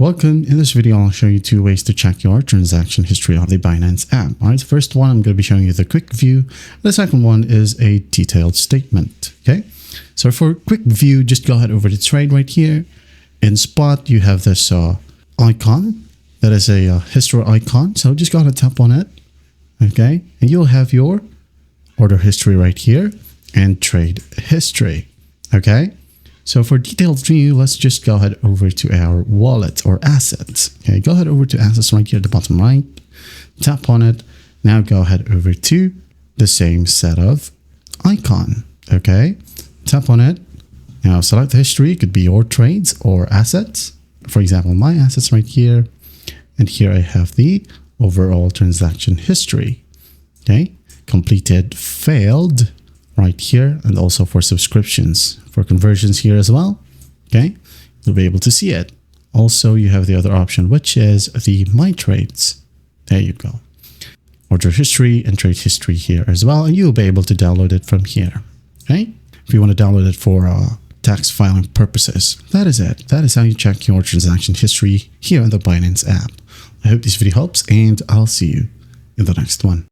Welcome. In this video, I'll show you two ways to check your transaction history on the Binance app. All right, the first one, I'm going to be showing you the quick view. The second one is a detailed statement. Okay, so for quick view, just go ahead over to trade right here. In spot, you have this icon. That is a history icon. So just go ahead and tap on it. Okay, and you'll have your order history right here and trade history. Okay. So for detailed view, let's just go ahead over to our wallet or assets. Okay, go ahead over to assets right here at the bottom right. Tap on it. Now go ahead over to the same set of icon. Okay, tap on it. Now select the history. It could be your trades or assets. For example, my assets right here. And here I have the overall transaction history. Okay, completed, failed right here, and also for subscriptions, for conversions here as well. Okay, you'll be able to see it. Also, you have the other option, which is the My Trades. There you go. Order history and trade history here as well, and you'll be able to download it from here. Okay, if you want to download it for tax filing purposes, that is it. That is how you check your transaction history here on the Binance app. I hope this video helps, and I'll see you in the next one.